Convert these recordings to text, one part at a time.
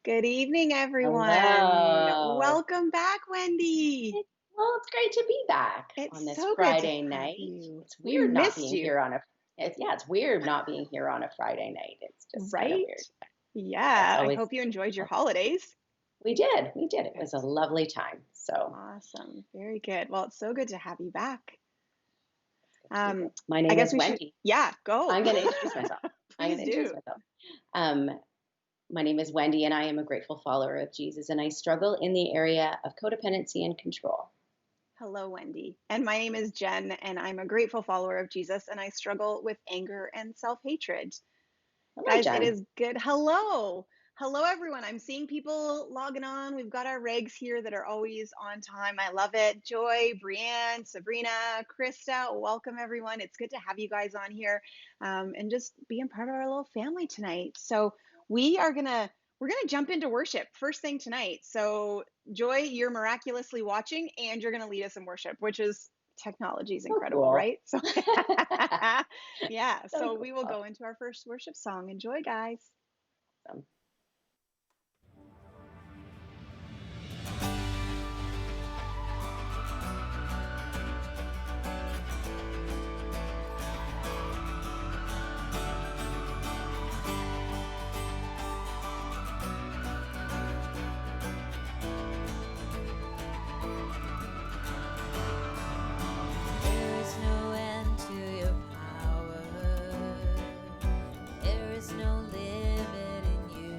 Good evening, everyone. Hello. Welcome back, Wendy. It's great to be back It's on this so good to Friday have night. you. It's We weird not missed being you, here on a it's weird not being here on a Friday night. It's just kind of right? weird. Yeah, It's I always hope you enjoyed your oh, holidays. we did. We did. It Good. was a lovely time. So Awesome. Very good. Well, it's so good to have you back. it's good to be Um, here. My I name guess is we should, Wendy. yeah, go. I'm going to introduce myself. I'm going Please to introduce do. myself. Um, my name is Wendy, and I am a grateful follower of Jesus, and I struggle in the area of codependency and control. Hello, Wendy. And my name is Jen, and I'm a grateful follower of Jesus, and I struggle with anger and self-hatred. Hello, Guys, it Jen. is good. Hello. Hello, everyone. I'm seeing people logging on. We've got our regs here that are always on time. I love it. Joy, Brianne, Sabrina, Krista, welcome, everyone. It's good to have you guys on here and just being part of our little family tonight. So we're gonna jump into worship first thing tonight. So Joy, you're miraculously watching and you're gonna lead us in worship, which is technology is So incredible, cool. right? So yeah, So so we will cool. go into our first worship song. Enjoy, guys. Awesome. There is no end to your power. There is no limit in you.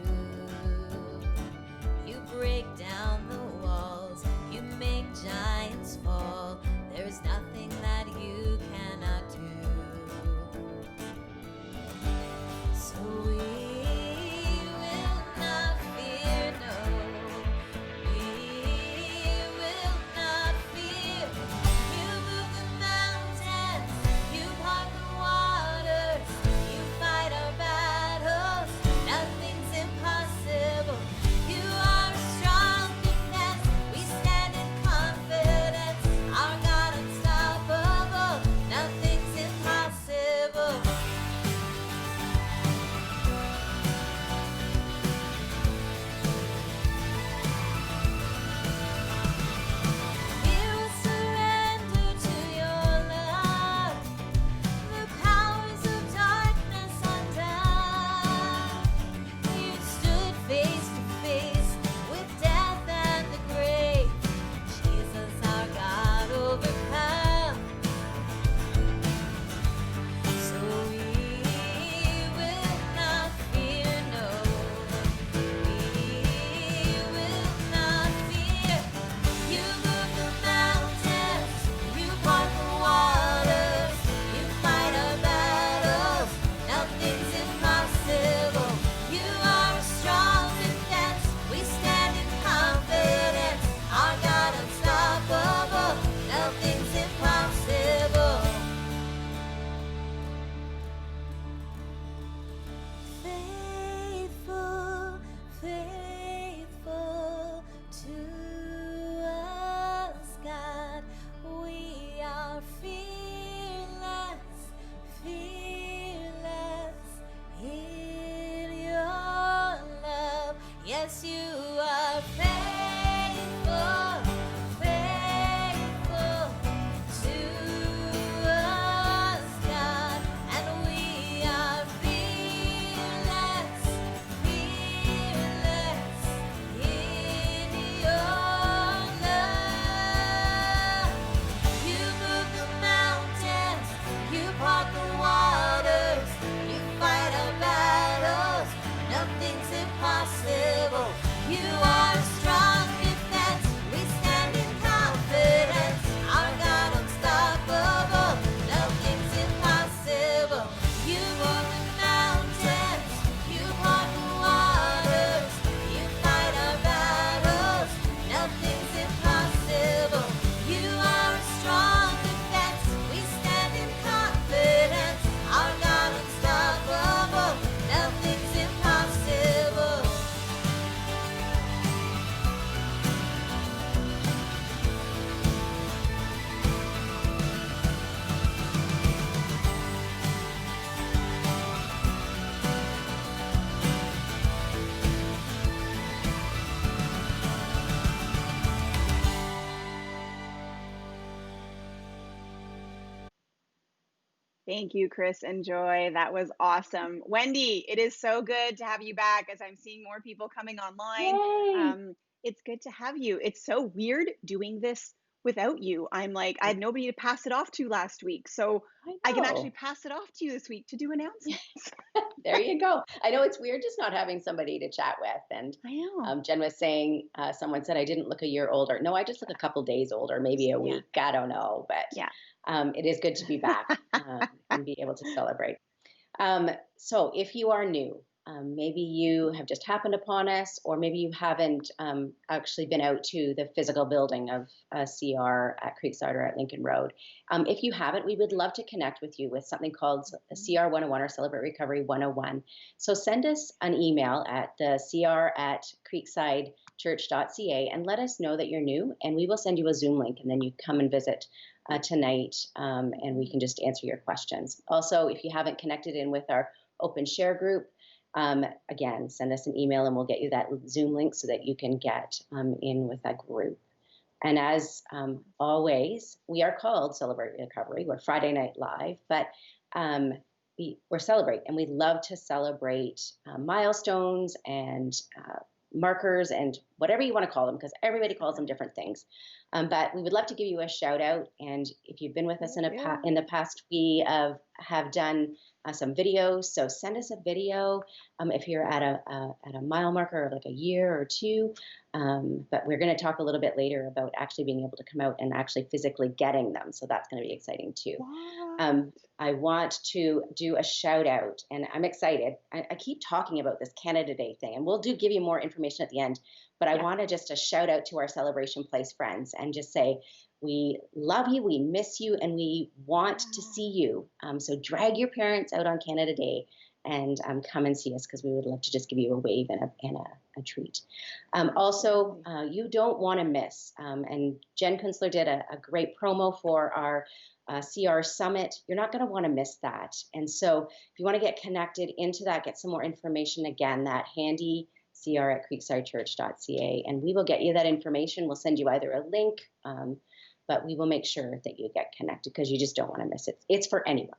Thank you, Chris and Joy. That was awesome. Wendy, it is so good to have you back as I'm seeing more people coming online. Yay! It's good to have you. It's so weird doing this without you. I'm like, I had nobody to pass it off to last week. So I I can actually know. pass it off to you this week to do announcements. There you go. I know it's weird just not having somebody to chat with. And I know. Jen was saying, someone said I didn't look a year older. No, I just look a couple days older, maybe a Yeah. week. I don't know, but Yeah. it is good to be back and be able to celebrate. So if you are new, maybe you have just happened upon us, or maybe you haven't actually been out to the physical building of CR at Creekside or at Lincoln Road. If you haven't, we would love to connect with you with something called CR 101 or Celebrate Recovery 101. So send us an email at the cr@creeksidechurch.ca and let us know that you're new, and we will send you a Zoom link, and then you come and visit tonight, and we can just answer your questions. Also, if you haven't connected in with our open share group, again, send us an email and we'll get you that Zoom link so that you can get in with that group. And as always, we are called Celebrate Recovery. We're Friday Night Live, but we're Celebrate, and we love to celebrate milestones and markers and whatever you want to call them, because everybody calls them different things. But we would love to give you a shout out. And if you've been with us in the past, we have done some videos. So send us a video if you're at a mile marker of like a year or two. But we're going to talk a little bit later about actually being able to come out and actually physically getting them. So that's going to be exciting too. I want to do a shout out, and I'm excited. I keep talking about this Canada Day thing, and we'll give you more information at the end. But I want to just a shout out to our Celebration Place friends and just say, we love you, we miss you, and we want to see you. So drag your parents out on Canada Day and come and see us, because we would love to just give you a wave and a treat. Also, you don't want to miss, and Jen Kunstler did a great promo for our CR Summit. You're not going to want to miss that. And so if you want to get connected into that, get some more information, again, that handy cr@creeksidechurch.ca, and we will get you that information. We'll send you either a link, but we will make sure that you get connected, because you just don't want to miss it. It's for anyone.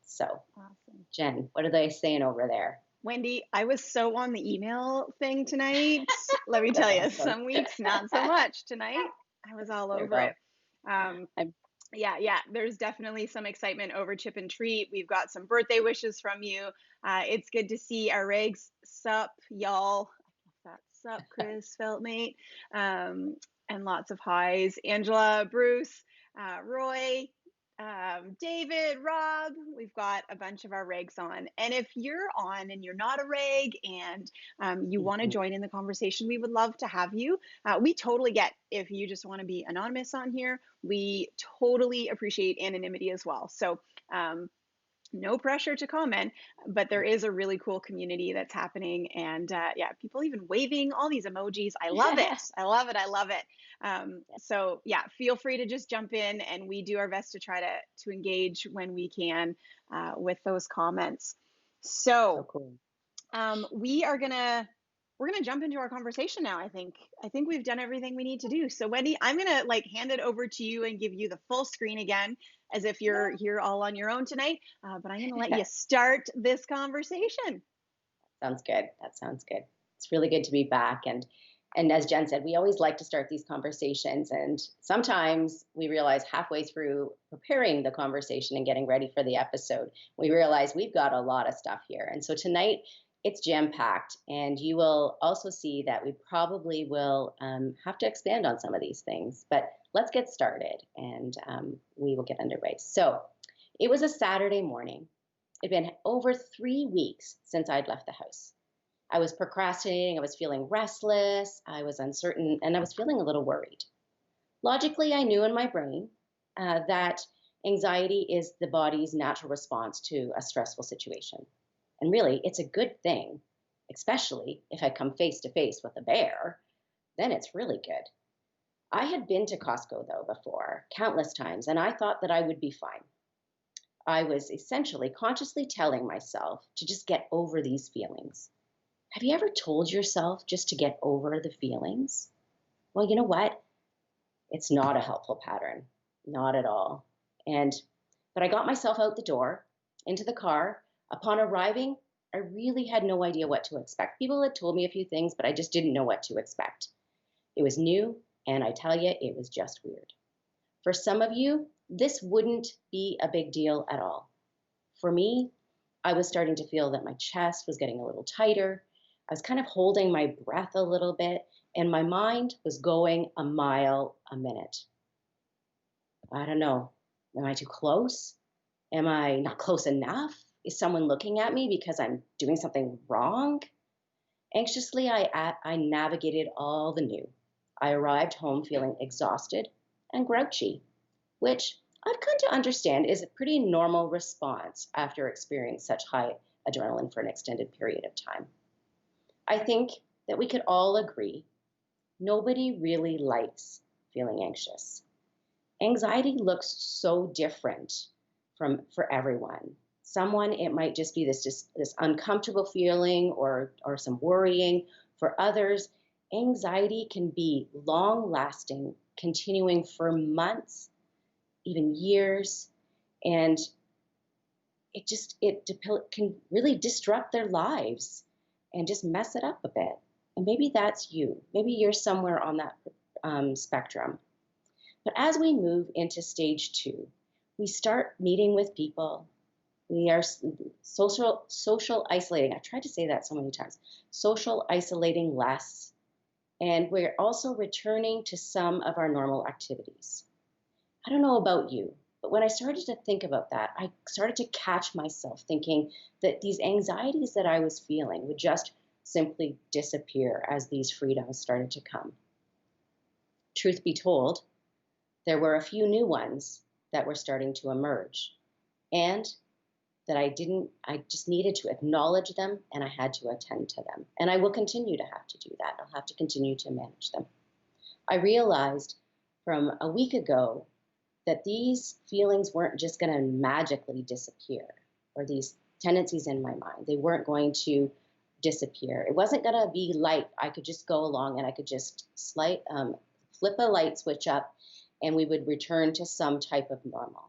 So awesome. Jen, what are they saying over there? Wendy, I was so on the email thing tonight. Let me tell you, some weeks, not so much. Tonight, I was all over it. Yeah, there's definitely some excitement over Chip and Treat. We've got some birthday wishes from you. It's good to see our regs. Sup, y'all. That's sup, Chris, Feltmate. And lots of highs. Angela, Bruce, Roy, David, Rob. We've got a bunch of our regs on. And if you're on and you're not a reg and you want to join in the conversation, we would love to have you. We totally get if you just want to be anonymous on here. We totally appreciate anonymity as well. So no pressure to comment, but there is a really cool community that's happening. And yeah, people even waving all these emojis. I love it. I love it. I love it. So yeah, feel free to just jump in, and we do our best to try to engage when we can with those comments. So cool. We're gonna jump into our conversation now. I think we've done everything we need to do. So Wendy, I'm gonna hand it over to you and give you the full screen again, as if you're here all on your own tonight. But I'm gonna let you start this conversation. Sounds good. That sounds good. It's really good to be back. And as Jen said, we always like to start these conversations, and sometimes we realize halfway through preparing the conversation and getting ready for the episode, we realize we've got a lot of stuff here. And so tonight, it's jam-packed, and you will also see that we probably will have to expand on some of these things. But let's get started, and we will get underway. So it was a Saturday morning. It had been over 3 weeks since I'd left the house. I was procrastinating, I was feeling restless, I was uncertain, and I was feeling a little worried. Logically, I knew in my brain that anxiety is the body's natural response to a stressful situation. And really, it's a good thing, especially if I come face to face with a bear, then it's really good. I had been to Costco, though, before, countless times, and I thought that I would be fine. I was essentially consciously telling myself to just get over these feelings. Have you ever told yourself just to get over the feelings? Well, you know what? It's not a helpful pattern, not at all. And But I got myself out the door, into the car. Upon arriving, I really had no idea what to expect. People had told me a few things, but I just didn't know what to expect. It was new, and I tell you, it was just weird. For some of you, this wouldn't be a big deal at all. For me, I was starting to feel that my chest was getting a little tighter. I was kind of holding my breath a little bit, and my mind was going a mile a minute. I don't know. Am I too close? Am I not close enough? Is someone looking at me because I'm doing something wrong? Anxiously, I navigated all the new. I arrived home feeling exhausted and grouchy, which I've come to understand is a pretty normal response after experiencing such high adrenaline for an extended period of time. I think that we could all agree nobody really likes feeling anxious. Anxiety looks so different for everyone. Someone, it might just be this uncomfortable feeling or some worrying. For others, anxiety can be long lasting, continuing for months, even years, and it can really disrupt their lives and just mess it up a bit. And maybe that's you. Maybe you're somewhere on that spectrum. But as we move into stage 2, we start meeting with people. We are social isolating. I've tried to say that so many times. Social isolating less. And we're also returning to some of our normal activities. I don't know about you, but when I started to think about that, I started to catch myself thinking that these anxieties that I was feeling would just simply disappear as these freedoms started to come. Truth be told, there were a few new ones that were starting to emerge, and that I just needed to acknowledge them, and I had to attend to them. And I will continue to have to do that. I'll have to continue to manage them. I realized from a week ago that these feelings weren't just going to magically disappear, or these tendencies in my mind, they weren't going to disappear. It wasn't going to be light. I could just go along and I could just flip a light switch up and we would return to some type of normal.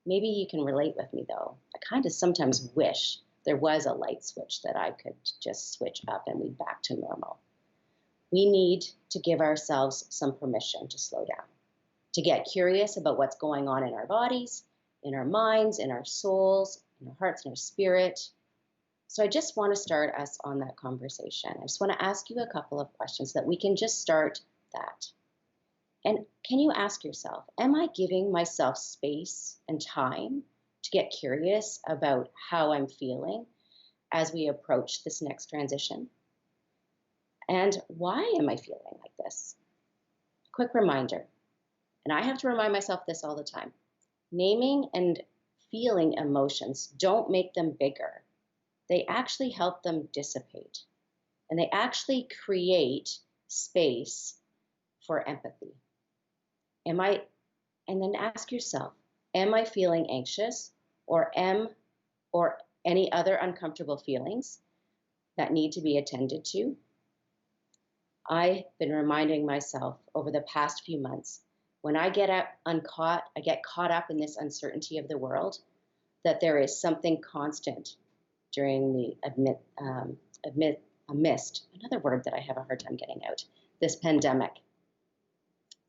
Maybe you can relate with me though. I kind of sometimes wish there was a light switch that I could just switch up and we'd back to normal. We need to give ourselves some permission to slow down, to get curious about what's going on in our bodies, in our minds, in our souls, in our hearts, in our spirit. So I just want to start us on that conversation. I just want to ask you a couple of questions so that we can just start that. And can you ask yourself, am I giving myself space and time to get curious about how I'm feeling as we approach this next transition? And why am I feeling like this? Quick reminder, and I have to remind myself this all the time. Naming and feeling emotions don't make them bigger. They actually help them dissipate. And they actually create space for empathy. And then ask yourself, am I feeling anxious or any other uncomfortable feelings that need to be attended to? I've been reminding myself over the past few months, when I get caught up in this uncertainty of the world, that there is something constant during the amidst, another word that I have a hard time getting out, this pandemic.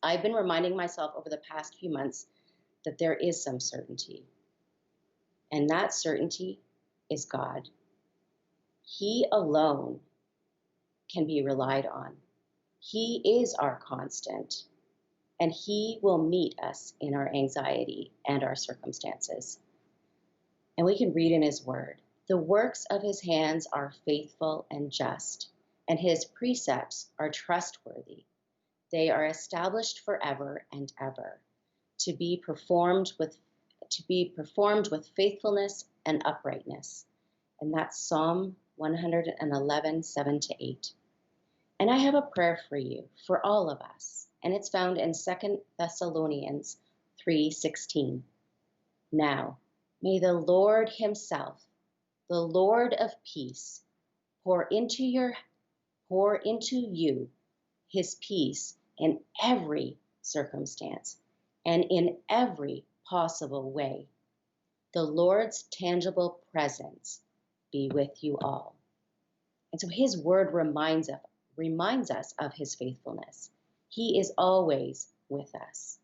I've been reminding myself over the past few months that there is some certainty. And that certainty is God. He alone can be relied on. He is our constant, and He will meet us in our anxiety and our circumstances. And we can read in His word, the works of His hands are faithful and just, and His precepts are trustworthy. They are established forever and ever, to be performed with faithfulness and uprightness. And that's Psalm 111, 7-8. And I have a prayer for you, for all of us, and it's found in 2 Thessalonians 3:16. Now, may the Lord Himself, the Lord of peace, pour into you His peace in every circumstance and in every possible way. The Lord's tangible presence be with you all. And so his word reminds us of his faithfulness. He is always with us.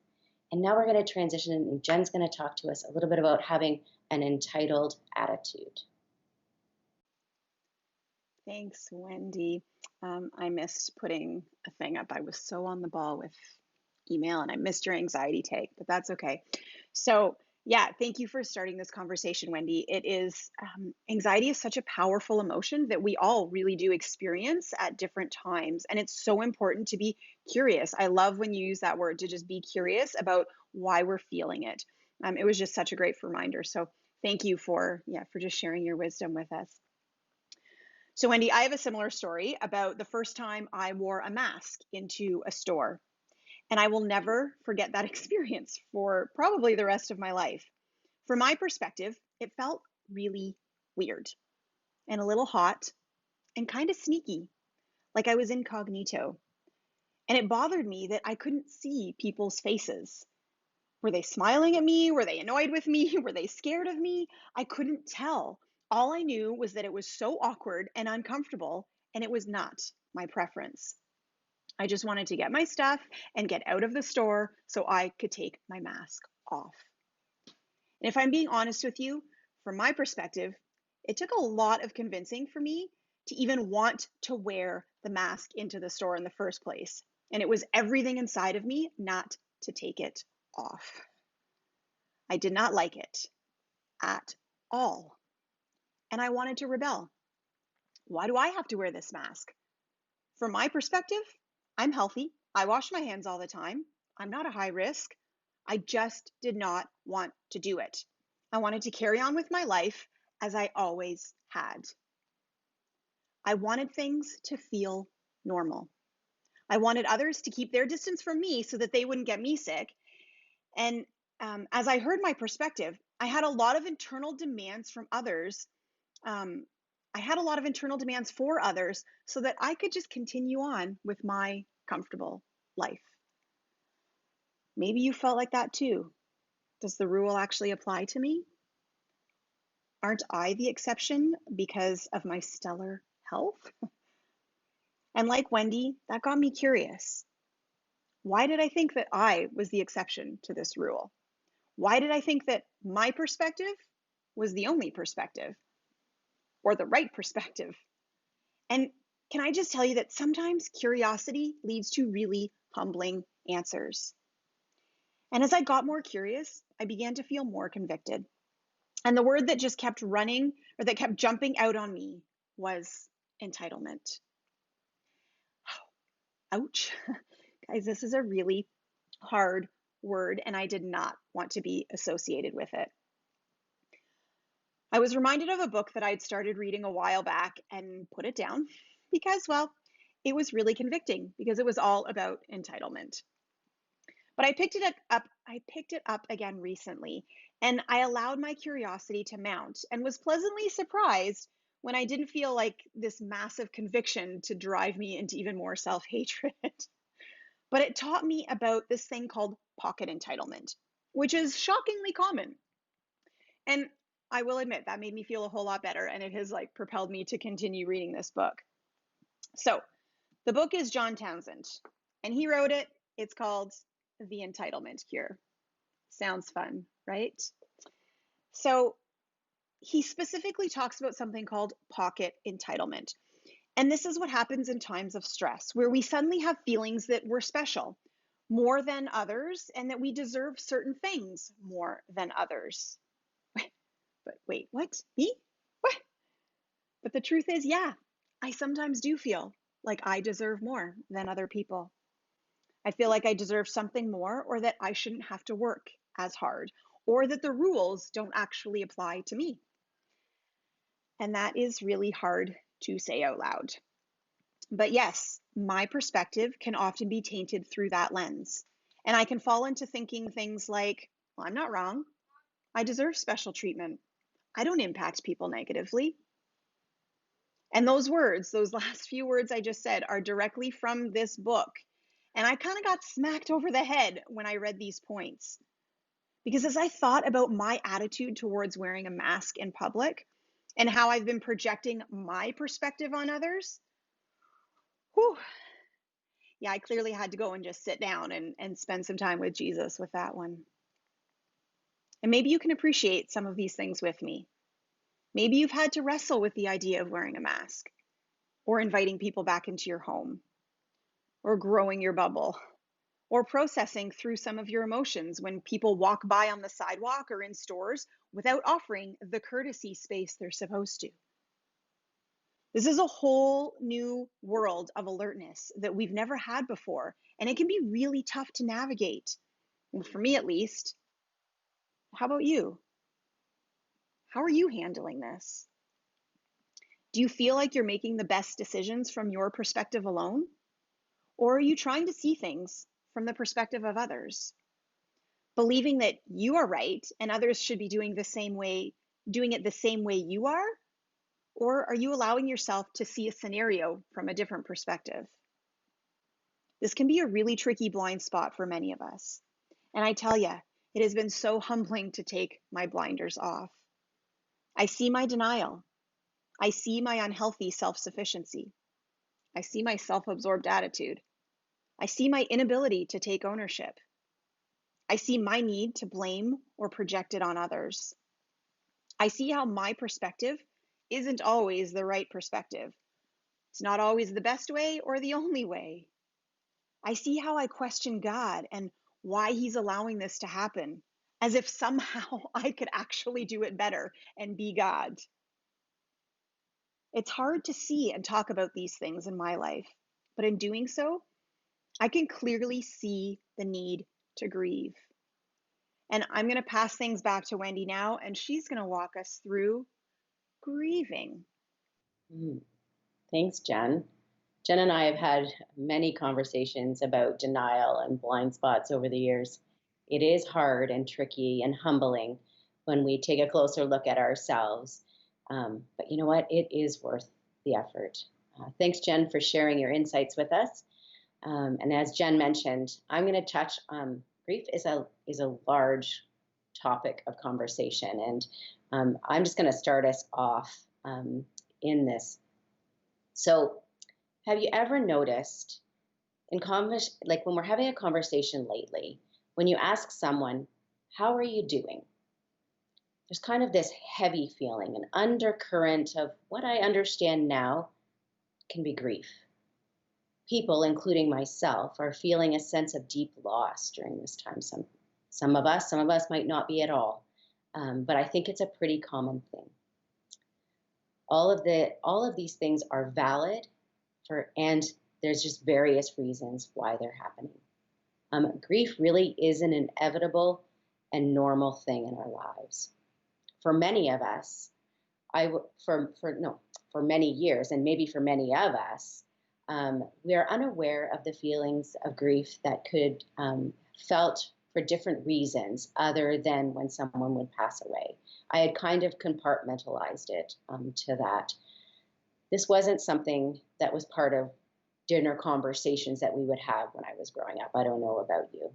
And now we're going to transition, and Jen's going to talk to us a little bit about having an entitled attitude. Thanks, Wendy. I missed putting a thing up. I was so on the ball with email and I missed your anxiety take, but that's okay. So, yeah, thank you for starting this conversation, Wendy. It is, anxiety is such a powerful emotion that we all really do experience at different times. And it's so important to be curious. I love when you use that word, to just be curious about why we're feeling it. It was just such a great reminder. So thank you for just sharing your wisdom with us. So, Wendy, I have a similar story about the first time I wore a mask into a store. And I will never forget that experience for probably the rest of my life. From my perspective, it felt really weird and a little hot and kind of sneaky, like I was incognito. And it bothered me that I couldn't see people's faces. Were they smiling at me? Were they annoyed with me? Were they scared of me? I couldn't tell. All I knew was that it was so awkward and uncomfortable, and it was not my preference. I just wanted to get my stuff and get out of the store so I could take my mask off. And if I'm being honest with you, from my perspective, it took a lot of convincing for me to even want to wear the mask into the store in the first place. And it was everything inside of me not to take it off. I did not like it at all. And I wanted to rebel. Why do I have to wear this mask? From my perspective, I'm healthy. I wash my hands all the time. I'm not a high risk. I just did not want to do it. I wanted to carry on with my life as I always had. I wanted things to feel normal. I wanted others to keep their distance from me so that they wouldn't get me sick. And as I heard my perspective, I had a lot of internal demands from others. I had a lot of internal demands for others so that I could just continue on with my comfortable life. Maybe you felt like that too. Does the rule actually apply to me? Aren't I the exception because of my stellar health? And like Wendy, that got me curious. Why did I think that I was the exception to this rule? Why did I think that my perspective was the only perspective or the right perspective? And can I just tell you that sometimes curiosity leads to really humbling answers? And as I got more curious, I began to feel more convicted. And the word that just kept running or that kept jumping out on me was entitlement. Ouch. Guys, this is a really hard word, and I did not want to be associated with it. I was reminded of a book that I'd started reading a while back and put it down because, well, it was really convicting because it was all about entitlement. But I picked it up again recently, and I allowed my curiosity to mount and was pleasantly surprised when I didn't feel like this massive conviction to drive me into even more self-hatred. But it taught me about this thing called pocket entitlement, which is shockingly common. And I will admit that made me feel a whole lot better, and it has like propelled me to continue reading this book. So the book is John Townsend, and he wrote it. It's called The Entitlement Cure. Sounds fun, right? So he specifically talks about something called pocket entitlement. And this is what happens in times of stress, where we suddenly have feelings that we're special more than others and that we deserve certain things more than others. But wait, what? Me? What? But the truth is, yeah, I sometimes do feel like I deserve more than other people. I feel like I deserve something more, or that I shouldn't have to work as hard, or that the rules don't actually apply to me. And that is really hard to say out loud. But yes, my perspective can often be tainted through that lens. And I can fall into thinking things like, well, I'm not wrong. I deserve special treatment. I don't impact people negatively. And those words, those last few words I just said, are directly from this book. And I kind of got smacked over the head when I read these points. Because as I thought about my attitude towards wearing a mask in public and how I've been projecting my perspective on others, whew, yeah, I clearly had to go and just sit down and spend some time with Jesus with that one. And maybe you can appreciate some of these things with me. Maybe you've had to wrestle with the idea of wearing a mask, or inviting people back into your home, or growing your bubble, or processing through some of your emotions when people walk by on the sidewalk or in stores without offering the courtesy space they're supposed to. This is a whole new world of alertness that we've never had before, and it can be really tough to navigate. Well, for me at least. How about you? How are you handling this? Do you feel like you're making the best decisions from your perspective alone? Or are you trying to see things from the perspective of others, believing that you are right and others should be doing it the same way you are? Or are you allowing yourself to see a scenario from a different perspective? This can be a really tricky blind spot for many of us. And I tell you, it has been so humbling to take my blinders off. I see my denial. I see my unhealthy self-sufficiency. I see my self-absorbed attitude. I see my inability to take ownership. I see my need to blame or project it on others. I see how my perspective isn't always the right perspective. It's not always the best way or the only way. I see how I question God and why He's allowing this to happen, as if somehow I could actually do it better and be God. It's hard to see and talk about these things in my life, but in doing so, I can clearly see the need to grieve. And I'm going to pass things back to Wendy now, and she's going to walk us through grieving. Thanks, Jen. Jen and I have had many conversations about denial and blind spots over the years. It is hard and tricky and humbling when we take a closer look at ourselves. But you know what? It is worth the effort. Thanks, Jen, for sharing your insights with us. And as Jen mentioned, I'm going to touch grief is a large topic of conversation, and I'm just going to start us off in this. So, have you ever noticed like when we're having a conversation lately, when you ask someone, "How are you doing?" There's kind of this heavy feeling, an undercurrent of what I understand now can be grief. People, including myself, are feeling a sense of deep loss during this time. Some of us might not be at all, but I think it's a pretty common thing. All of these things are valid, and there's just various reasons why they're happening. Grief really is an inevitable and normal thing in our lives. For many of us, for many years, and maybe for many of us, we are unaware of the feelings of grief that could felt for different reasons other than when someone would pass away. I had kind of compartmentalized it to that. This wasn't something that was part of dinner conversations that we would have when I was growing up. I don't know about you.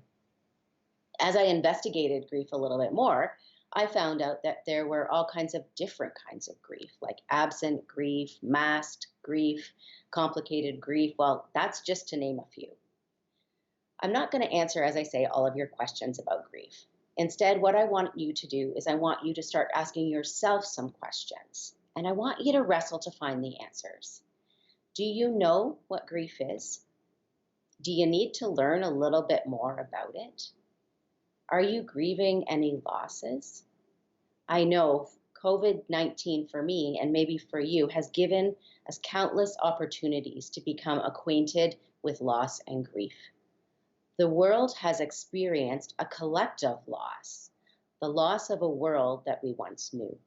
As I investigated grief a little bit more, I found out that there were all kinds of different kinds of grief, like absent grief, masked grief, complicated grief. Well, that's just to name a few. I'm not going to answer, as I say, all of your questions about grief. Instead, what I want you to do is I want you to start asking yourself some questions, and I want you to wrestle to find the answers. Do you know what grief is? Do you need to learn a little bit more about it? Are you grieving any losses? I know COVID-19 for me, and maybe for you, has given us countless opportunities to become acquainted with loss and grief. The world has experienced a collective loss, the loss of a world that we once knew.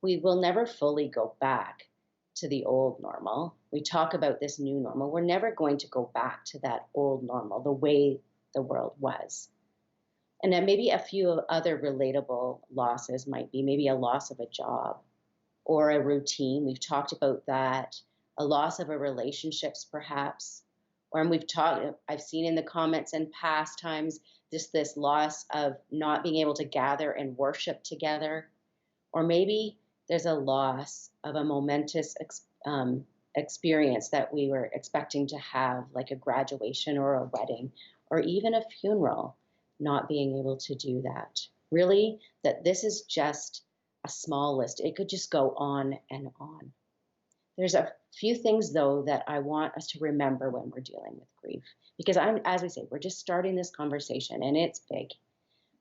We will never fully go back to the old normal. We talk about this new normal. We're never going to go back to that old normal, the way the world was. And then maybe a few other relatable losses might be maybe a loss of a job or a routine. We've talked about that. A loss of a relationships, perhaps. Or I've seen in the comments in past times, just this loss of not being able to gather and worship together. Or maybe there's a loss of a momentous experience that we were expecting to have, like a graduation or a wedding or even a funeral, not being able to do that. Really, that this is just a small list. It could just go on and on. There's a few things, though, that I want us to remember when we're dealing with grief, because as we say, we're just starting this conversation and it's big.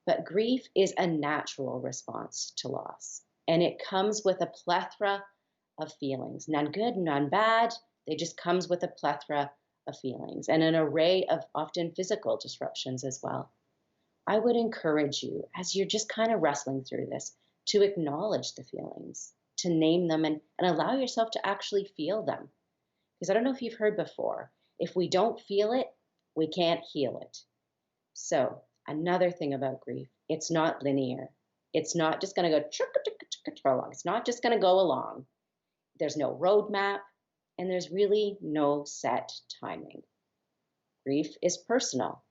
But grief is a natural response to loss, and it comes with a plethora of feelings, none good, none bad. They just comes with a plethora of feelings and an array of often physical disruptions as well. I would encourage you, as you're just kind of wrestling through this, to acknowledge the feelings, to name them, and allow yourself to actually feel them. Because I don't know if you've heard before, if we don't feel it, we can't heal it. So another thing about grief, it's not linear. It's not just going to go along. It's not just going to go along. There's no roadmap, and there's really no set timing. Grief is personal.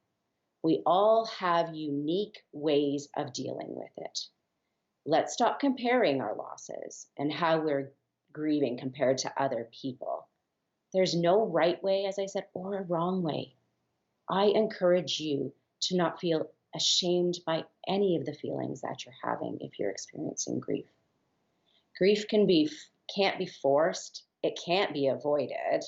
We all have unique ways of dealing with it. Let's stop comparing our losses and how we're grieving compared to other people. There's no right way, as I said, or a wrong way. I encourage you to not feel ashamed by any of the feelings that you're having if you're experiencing grief. Grief can't be forced. It can't be avoided.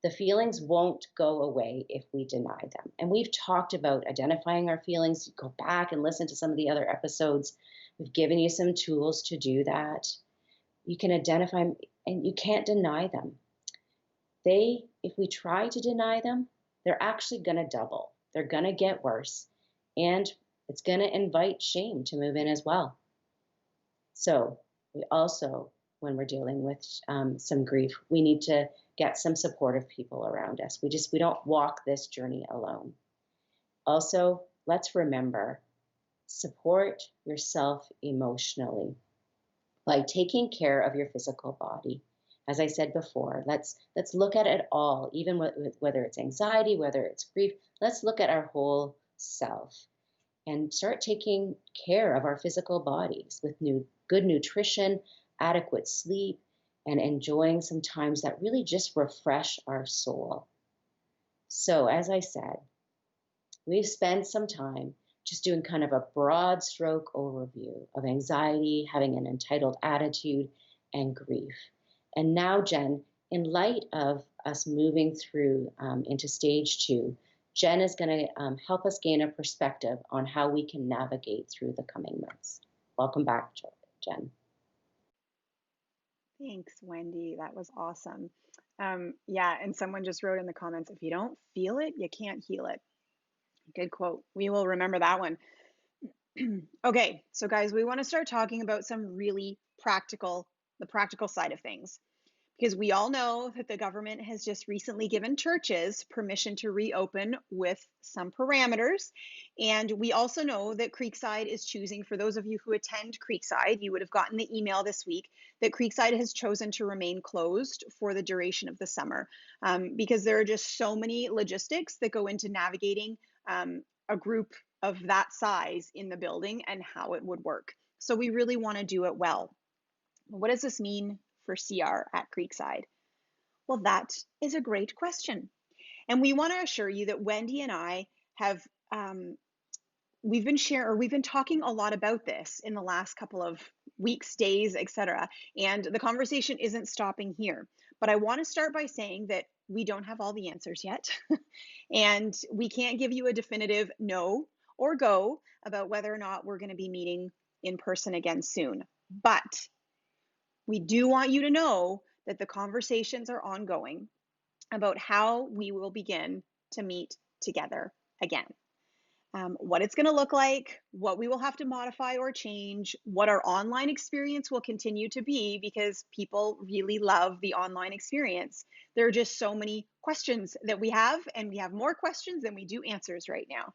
The feelings won't go away if we deny them. And we've talked about identifying our feelings. Go back and listen to some of the other episodes. We've given you some tools to do that. You can identify them, and you can't deny them. If we try to deny them, they're actually going to double. They're going to get worse. And it's going to invite shame to move in as well. So we also, when we're dealing with some grief, we need to get some supportive people around us. We don't walk this journey alone. Also, let's remember, support yourself emotionally by taking care of your physical body. As I said before, let's look at it all, even whether it's anxiety, whether it's grief. Let's look at our whole self and start taking care of our physical bodies with good nutrition, adequate sleep, and enjoying some times that really just refresh our soul. So, as I said, we've spent some time just doing kind of a broad stroke overview of anxiety, having an entitled attitude, and grief. And now, Jen, in light of us moving through into stage 2, Jen is going to help us gain a perspective on how we can navigate through the coming months. Welcome back, Jen. Thanks, Wendy. That was awesome. Yeah, and someone just wrote in the comments, if you don't feel it, you can't heal it. Good quote. We will remember that one. Okay, so guys, we want to start talking about some really the practical side of things. Because we all know that the government has just recently given churches permission to reopen with some parameters. And we also know that Creekside is choosing, for those of you who attend Creekside, you would have gotten the email this week that Creekside has chosen to remain closed for the duration of the summer because there are just so many logistics that go into navigating a group of that size in the building and how it would work. So we really want to do it well. What does this mean for CR at Creekside? Well, that is a great question. And we want to assure you that Wendy and I have, we've been talking a lot about this in the last couple of weeks, days, etc. And the conversation isn't stopping here. But I want to start by saying that we don't have all the answers yet. And we can't give you a definitive no or go about whether or not we're going to be meeting in person again soon. But we do want you to know that the conversations are ongoing about how we will begin to meet together again. What it's going to look like, what we will have to modify or change, what our online experience will continue to be, because people really love the online experience. There are just so many questions that we have, and we have more questions than we do answers right now.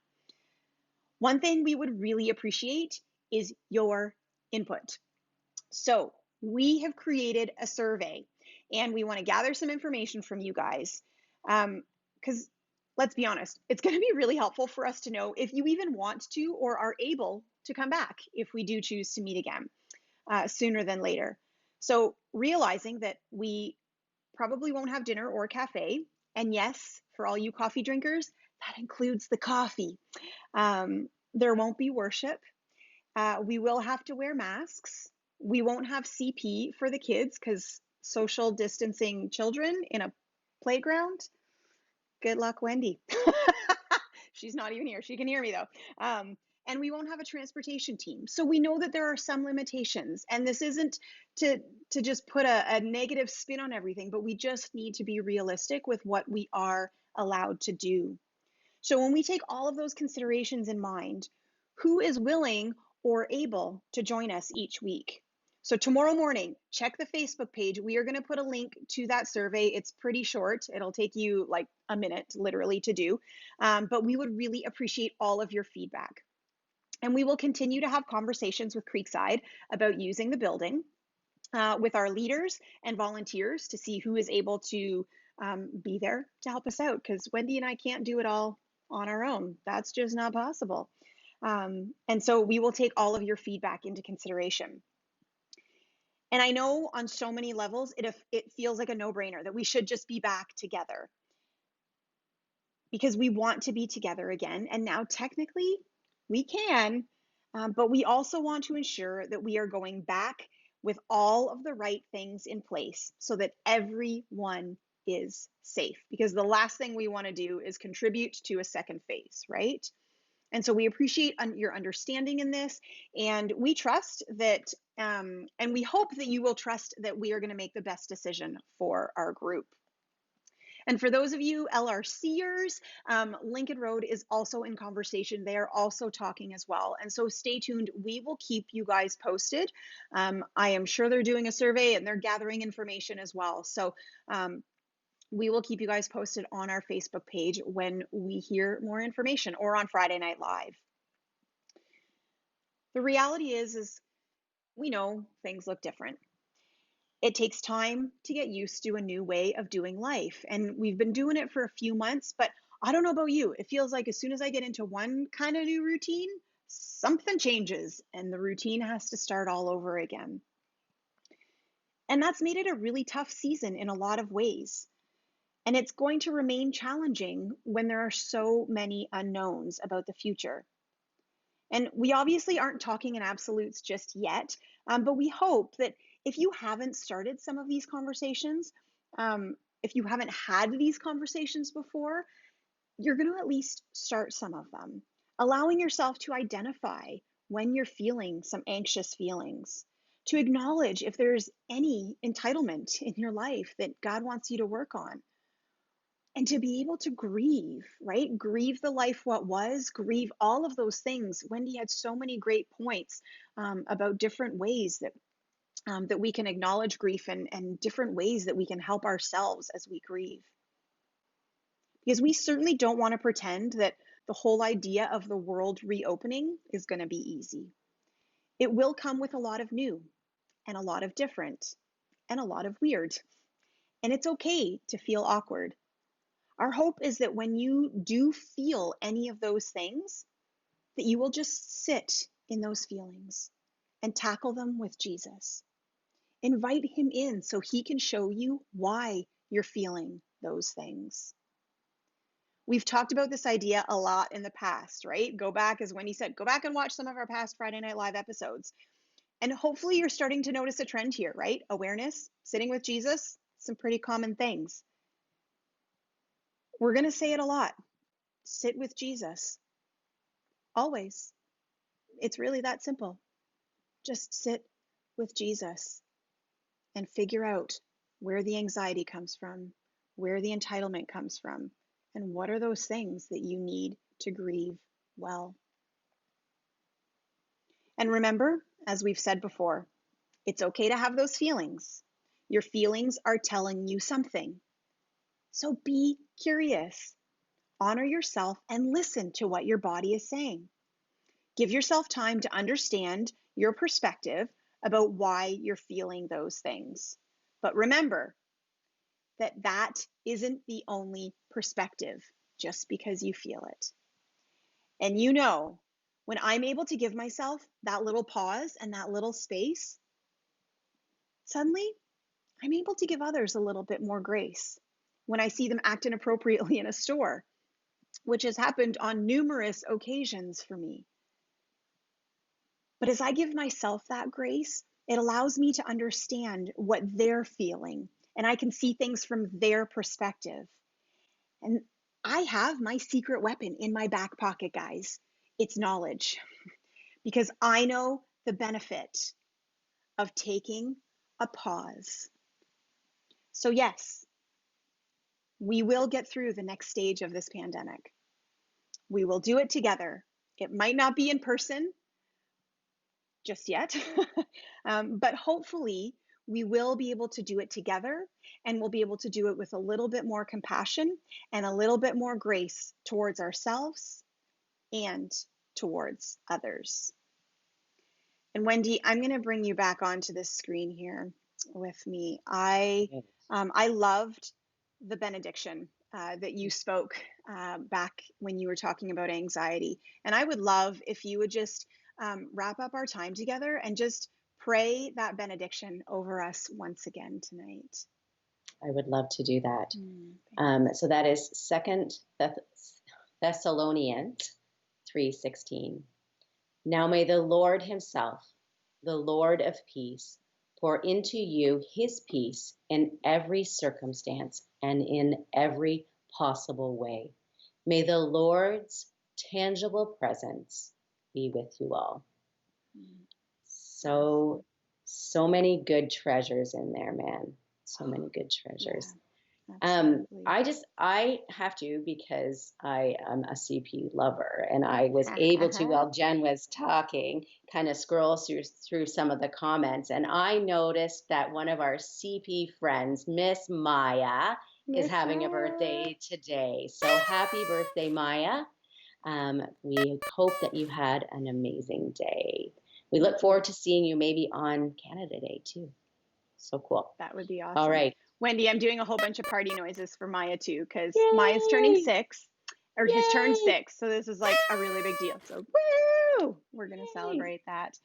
One thing we would really appreciate is your input. So we have created a survey, and we want to gather some information from you guys, because let's be honest, it's going to be really helpful for us to know if you even want to or are able to come back if we do choose to meet again sooner than later. So realizing that we probably won't have dinner or cafe, and yes, for all you coffee drinkers, that includes the coffee. There won't be worship. We will have to wear masks. We won't have CP for the kids because social distancing children in a playground. Good luck, Wendy. She's not even here. She can hear me though. And we won't have a transportation team. So we know that there are some limitations. And this isn't to just put a negative spin on everything, but we just need to be realistic with what we are allowed to do. So when we take all of those considerations in mind, who is willing or able to join us each week? So tomorrow morning, check the Facebook page. We are going to put a link to that survey. It's pretty short. It'll take you like a minute, literally, to do. But we would really appreciate all of your feedback. And we will continue to have conversations with Creekside about using the building with our leaders and volunteers to see who is able to be there to help us out, because Wendy and I can't do it all on our own. That's just not possible. And so we will take all of your feedback into consideration. And I know on so many levels, it feels like a no-brainer that we should just be back together because we want to be together again. And now technically we can, but we also want to ensure that we are going back with all of the right things in place so that everyone is safe, because the last thing we want to do is contribute to a second phase, right? And so we appreciate your understanding in this, and we trust that, and we hope that you will trust that we are going to make the best decision for our group. And for those of you LRCers, Lincoln Road is also in conversation. They are also talking as well. And so stay tuned. We will keep you guys posted. I am sure they're doing a survey and they're gathering information as well. So we will keep you guys posted on our Facebook page when we hear more information, or on Friday Night Live. The reality is we know things look different. It takes time to get used to a new way of doing life. And we've been doing it for a few months, but I don't know about you. It feels like as soon as I get into one kind of new routine, something changes and the routine has to start all over again. And that's made it a really tough season in a lot of ways. And it's going to remain challenging when there are so many unknowns about the future. And we obviously aren't talking in absolutes just yet, but we hope that if you haven't started some of these conversations, if you haven't had these conversations before, you're going to at least start some of them, allowing yourself to identify when you're feeling some anxious feelings, to acknowledge if there's any entitlement in your life that God wants you to work on, and to be able to grieve, right? Grieve the life what was, grieve all of those things. Wendy had so many great points about different ways that we can acknowledge grief, and different ways that we can help ourselves as we grieve. Because we certainly don't want to pretend that the whole idea of the world reopening is going to be easy. It will come with a lot of new, and a lot of different, and a lot of weird. And it's okay to feel awkward. Our hope is that when you do feel any of those things, that you will just sit in those feelings and tackle them with Jesus. Invite him in so he can show you why you're feeling those things. We've talked about this idea a lot in the past, right? Go back, as Wendy said, go back and watch some of our past Friday Night Live episodes. And hopefully you're starting to notice a trend here, right? Awareness, sitting with Jesus, some pretty common things. We're going to say it a lot. Sit with Jesus. Always. It's really that simple. Just sit with Jesus and figure out where the anxiety comes from, where the entitlement comes from, and what are those things that you need to grieve well. And remember, as we've said before, it's okay to have those feelings. Your feelings are telling you something. So be curious. Honor yourself and listen to what your body is saying. Give yourself time to understand your perspective about why you're feeling those things. But remember that that isn't the only perspective. just because you feel it. And you know, when I'm able to give myself that little pause and that little space, suddenly I'm able to give others a little bit more grace. When I see them act inappropriately in a store, which has happened on numerous occasions for me. But as I give myself that grace, it allows me to understand what they're feeling, and I can see things from their perspective. And I have my secret weapon in my back pocket, guys. It's knowledge, because I know the benefit of taking a pause. So, yes, we will get through the next stage of this pandemic. We will do it together. It might not be in person just yet, but hopefully we will be able to do it together, and we'll be able to do it with a little bit more compassion and a little bit more grace towards ourselves and towards others. And Wendy, I'm going to bring you back onto this screen here with me. I loved the benediction that you spoke back when you were talking about anxiety. And I would love if you would just wrap up our time together and just pray that benediction over us once again tonight. I would love to do that. So that is 2 Thessalonians 3:16. Now may the Lord himself, the Lord of peace, pour into you his peace in every circumstance and in every possible way. May the Lord's tangible presence be with you all. So many good treasures in there, man. So many good treasures. I have to, because I am a CP lover, and I was able to, while Jen was talking, kind of scroll through some of the comments, and I noticed that one of our CP friends, Miss Maya, is having a birthday today. So happy birthday, Maya. We hope that you had an amazing day. We look forward to seeing you maybe on Canada Day too. So cool. That would be awesome. All right. Wendy, I'm doing a whole bunch of party noises for Maya too, because Maya's turning 6, or has turned 6. So this is like a really big deal. So woo! We're going to celebrate that.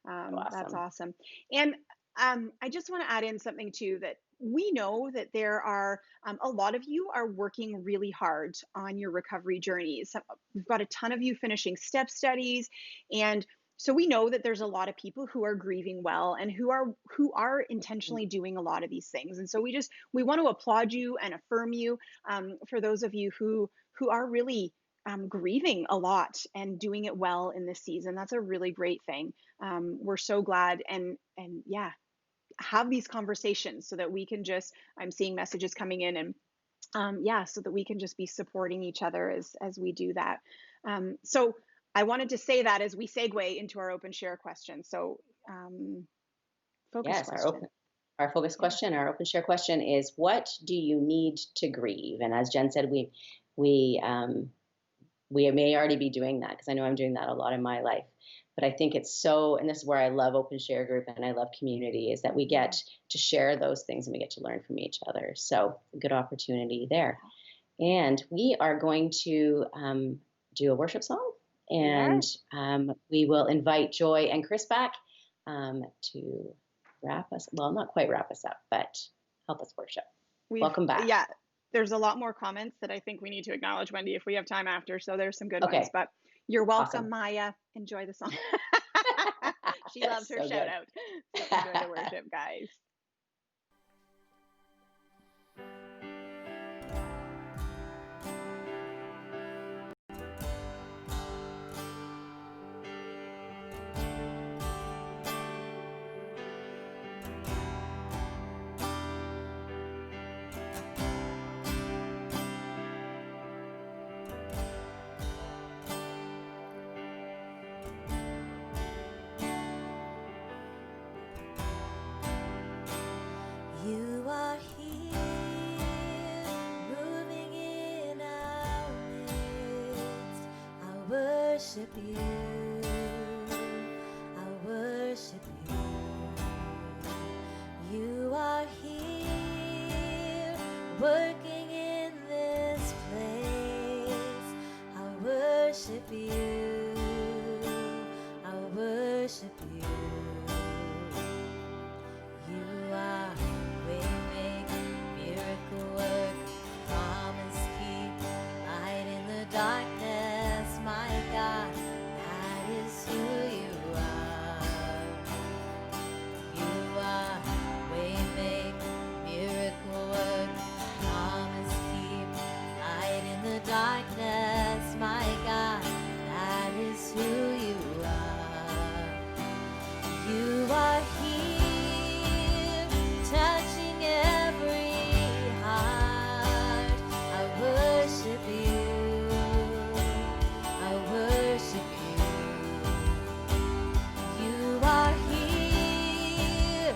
That's awesome. And I just want to add in something too, that we know that there are a lot of you are working really hard on your recovery journeys. We've got a ton of you finishing step studies, and so we know that there's a lot of people who are grieving well and who are intentionally doing a lot of these things. And so we want to applaud you and affirm you for those of you who are really grieving a lot and doing it well in this season. That's a really great thing. We're so glad, and yeah, have these conversations so that we can just, I'm seeing messages coming in, and so that we can just be supporting each other as we do that. So I wanted to say that as we segue into our open share question. So focus question. Our focus question, our open share question is, what do you need to grieve? And as Jen said, we may already be doing that, because I know I'm doing that a lot in my life. But I think it's so, and this is where I love open share group and I love community, is that we get to share those things and we get to learn from each other. So a good opportunity there. And we are going to do a worship song, and we will invite Joy and Chris back to wrap us, well, not quite wrap us up, but help us worship. Welcome back. Yeah, there's a lot more comments that I think we need to acknowledge, Wendy, if we have time after. So there's some good ones, but you're welcome, awesome. Maya. Enjoy the song. She loves her shout out. So enjoy the worship, guys. You are here, moving in our midst. I worship you. I worship you. You are here, working in this place. are here, touching every heart. I worship you. I worship you. You are here,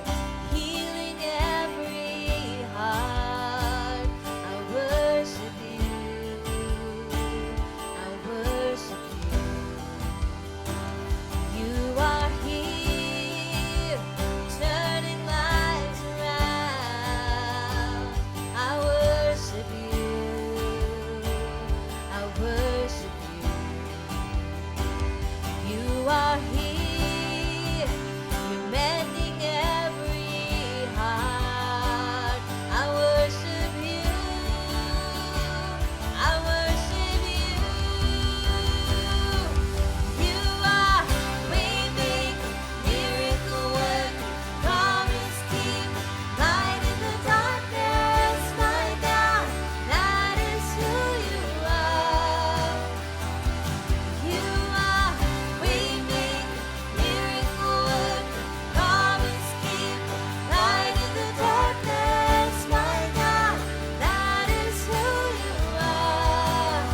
healing every heart. I worship you. I worship you. You are here, turning lives around. I worship you. I worship you. You are here, you're mending every heart. I worship you. I worship you. You are waymaker, miracle worker, promise keeper, light in the darkness. My God, that is who you are. You are waymaker, miracle worker, promise keeper, light in the darkness. My God, that is who you are.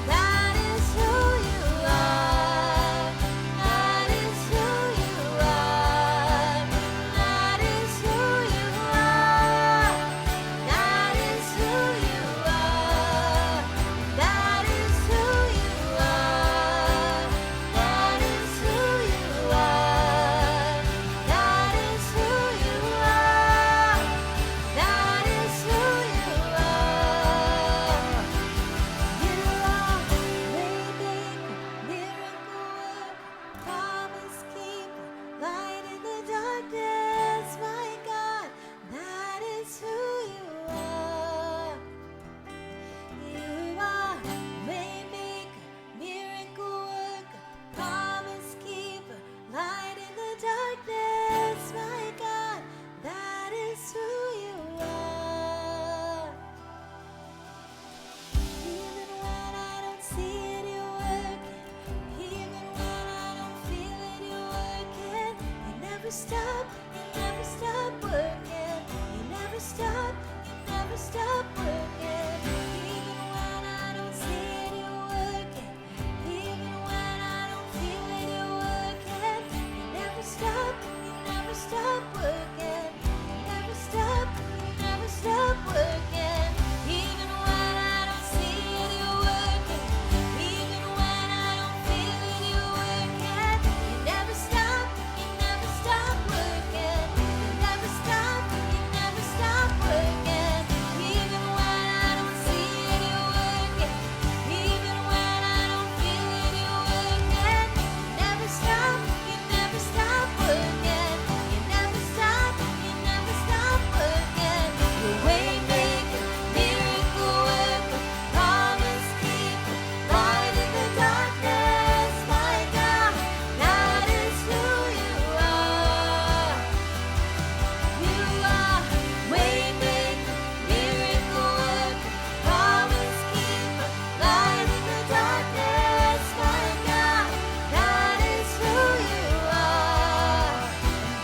That is who you are. That is who you are. That is who you are. That is who you are. That is who you are. That is who you are. That is who you are. That is who you are. You are waymaker, miracle worker, promise keeper, light in the darkness. My God, that is who you are. You are waymaker, miracle worker, promise keeper, light in the darkness. My God, that is who you are. Even when I don't see it, you're working. Even when I don't feel it, you're working. You never stop working. You never stop working. Even when I don't see it, you're working. Even when I don't feel it, you're working. You never stop working. You never stop working. Even when I don't see it, you're working. Even when I don't feel it, you're working. You never stop working. You never stop working. Even when I don't see it, you're working. Even when I don't feel it, you're working. You never stop working. You never stop working. You're waymaker, miracle worker, promise keeper, light in the darkness. My God, that is who you are. You are waymaker, miracle worker, promise keeper, light in the darkness. My God, that is who you are.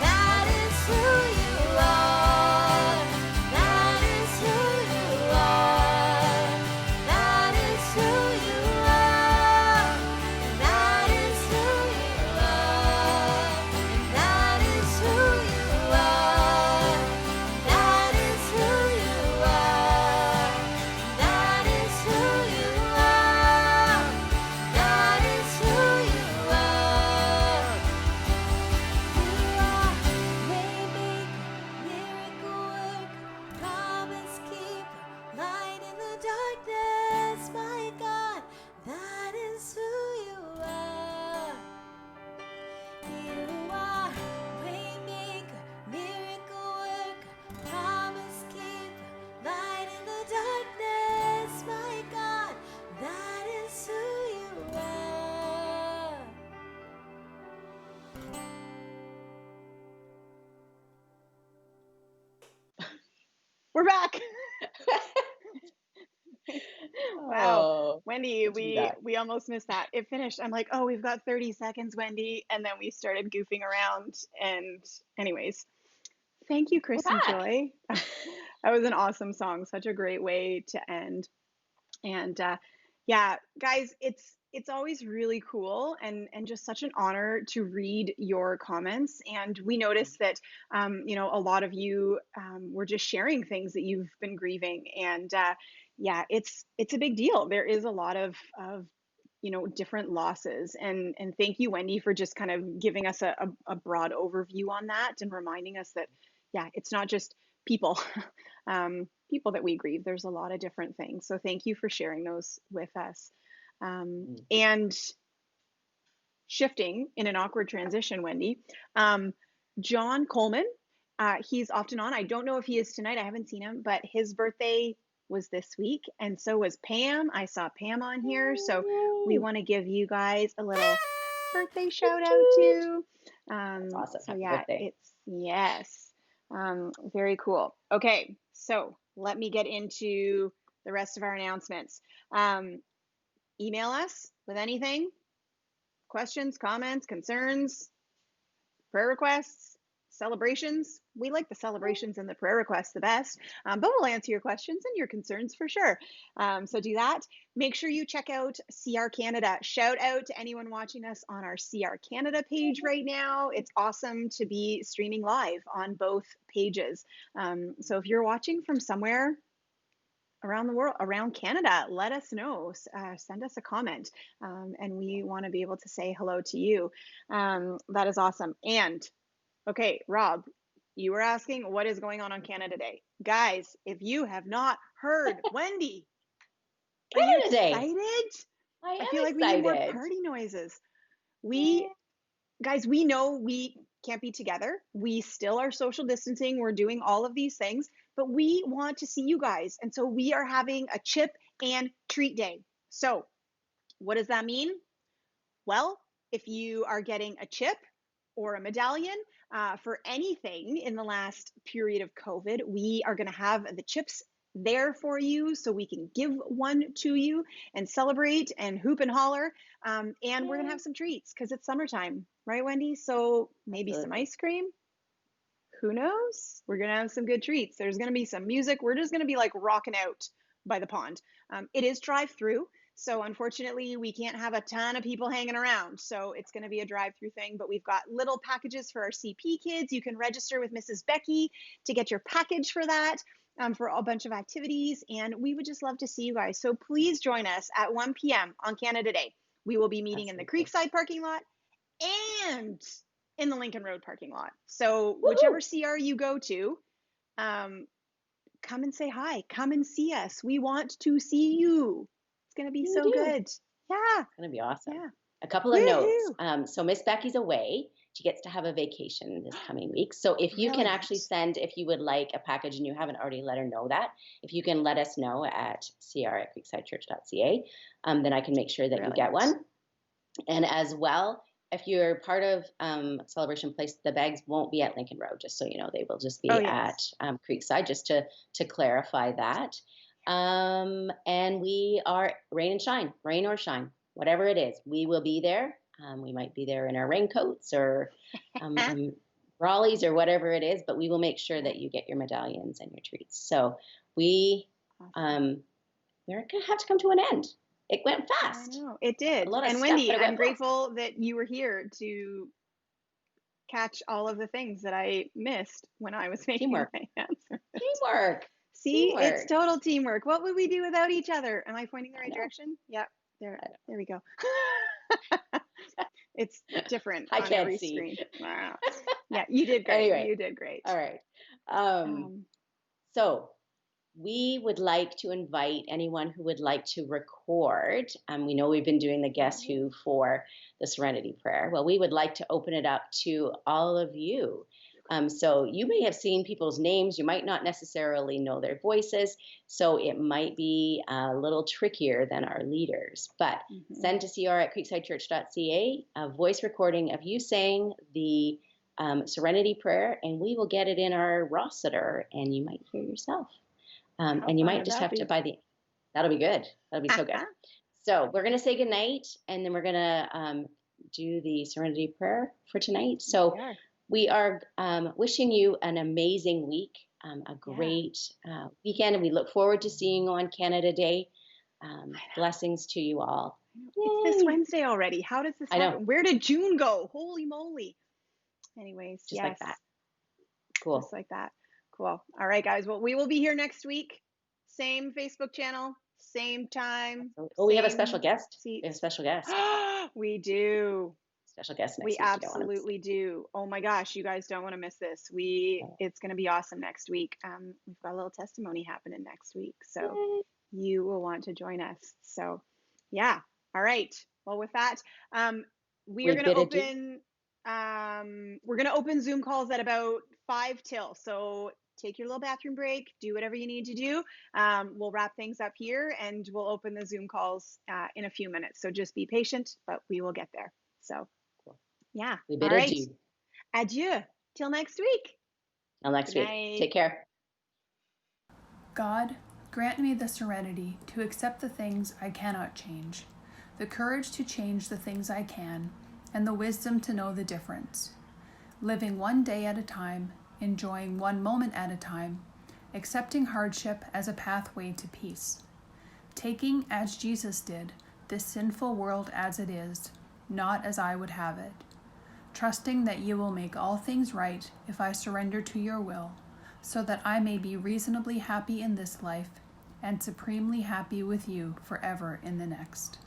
That is who you are. That is who you are. That is who you are. That is who you are. That is who you are. That is who you are. That is who you are. That is who you are. You are waymaker, miracle worker, promise keeper, light in the darkness. My God, that is who you are. You are waymaker, miracle worker, promise keeper, light in the darkness. My God, that is who you are. We're back. Wow. Oh, Wendy, good to be we back. we almost missed that. It finished. I'm like, oh, we've got 30 seconds, Wendy. And then we started goofing around. And anyways, thank you, We're Chris and back. Joy. That was an awesome song. Such a great way to end. And yeah, guys, it's always really cool and just such an honor to read your comments. And we noticed that a lot of you were just sharing things that you've been grieving. And yeah, it's a big deal. There is a lot of different losses. And thank you, Wendy, for just kind of giving us a broad overview on that and reminding us that yeah, it's not just people. People that we grieve. There's a lot of different things. So thank you for sharing those with us. Mm. And shifting in an awkward transition, Wendy, John Coleman, he's often on. I don't know if he is tonight. I haven't seen him, but his birthday was this week. And so was Pam. I saw Pam on here. So we Yay. want to give you guys a little birthday Toot, shout out toot. too. That's awesome. So Happy yeah, birthday. it's yes, very cool. Okay, so let me get into the rest of our announcements. Email us with anything, questions, comments, concerns, prayer requests, celebrations. We like the celebrations and the prayer requests the best, but we'll answer your questions and your concerns for sure. So do that. Make sure you check out CR Canada. Shout out to anyone watching us on our CR Canada page right now. It's awesome to be streaming live on both pages. So if you're watching from somewhere around the world, around Canada, let us know. Send us a comment, and we want to be able to say hello to you. That is awesome. And okay, Rob, you were asking what is going on Canada Day. Guys, if you have not heard, Wendy, are you Canada Day. excited? I I am feel like we need more excited. party noises. Yeah. Guys, we know we can't be together. We still are social distancing. We're doing all of these things, but we want to see you guys. And so we are having a chip and treat day. So, what does that mean? Well, if you are getting a chip or a medallion for anything in the last period of COVID, we are going to have the chips there for you so we can give one to you and celebrate and hoop and holler. And we're going to have some treats because it's summertime, right, Wendy? So maybe some Absolutely. ice cream. Who knows? We're going to have some good treats. There's going to be some music. We're just going to be like rocking out by the pond. It is drive through. So unfortunately, we can't have a ton of people hanging around. So it's going to be a drive-through thing, but we've got little packages for our CP kids. You can register with Mrs. Becky to get your package for that, for a bunch of activities. And we would just love to see you guys. So please join us at 1 p.m. on Canada Day. We will be meeting in the Absolutely. Creekside parking lot and in the Lincoln Road parking lot. So whichever Woohoo! CR you go to, um, come and say hi. Come and see us. We want to see you. It's going to be We so do. good. Yeah. It's going to be awesome. Yeah. A couple of notes. Woohoo. So Miss Becky's away. She gets to have a vacation this coming week. So if you can actually Brilliant. send, if you would like a package and you haven't already let her know that, if you can let us know at cr@creeksidechurch.ca, then I can make sure that you get Brilliant. one. And as well, if you're part of Celebration Place, the bags won't be at Lincoln Road, just so you know. They will just Oh, be at yes. Creekside, just to clarify that. And we are rain and shine, rain or shine, whatever it is, we will be there. We might be there in our raincoats or Raleighs or whatever it is, but we will make sure that you get your medallions and your treats. So we're going to have to come to an end. It went I fast. know. It A did. lot of And stuff, Wendy, but it I'm went fast. grateful that you were here to catch all of the things that I missed when I was making Teamwork. my answer. Teamwork. See, it's Teamwork. total teamwork. What would we do without each other? Am I pointing the I right know. direction? Yep. There, I there we go. It's different I on can't every see. screen. Wow. Yeah, you did great. Anyway, You did great. all right. Um, So we would like to invite anyone who would like to record. We know we've been doing the Guess Who for the Serenity Prayer. Well, we would like to open it up to all of you. So you may have seen people's names. You might not necessarily know their voices. So it might be a little trickier than our leaders. But send to cr@creeksidechurch.ca a voice recording of you saying the Serenity Prayer, and we will get it in our roster, and you might hear yourself. how And you fun might would just that have to, be? by the That'll be good. That'll be so good. So we're going to say goodnight, and then we're going to do the Serenity Prayer for tonight. So we are wishing you an amazing week, a great weekend, and we look forward to seeing you on Canada Day. Blessings to you all. It's this Wednesday already. How does this happen? I know. Where did June go? Holy moly. Anyways, Just like that. Cool. Just like that. Cool. All right, guys. Well, we will be here next week. Same Facebook channel, same time. Oh, we have a special guest. We have a special guest. We do. Special guest next we week. Absolutely do. Oh my gosh, you guys don't want to miss this. It's going to be awesome next week. We've got a little testimony happening next week, so you will want to join us. So yeah. All right. Well, with that, we're going to open Zoom calls at about 5 till. So take your little bathroom break, do whatever you need to do. We'll wrap things up here, and we'll open the Zoom calls in a few minutes. So just be patient, but we will get there. So yeah. We bid adieu. Adieu. Till next week. Till next week. Take care. God, grant me the serenity to accept the things I cannot change, the courage to change the things I can, and the wisdom to know the difference. Living one day at a time, enjoying one moment at a time, accepting hardship as a pathway to peace. Taking, as Jesus did, this sinful world as it is, not as I would have it. Trusting that you will make all things right if I surrender to your will, so that I may be reasonably happy in this life and supremely happy with you forever in the next.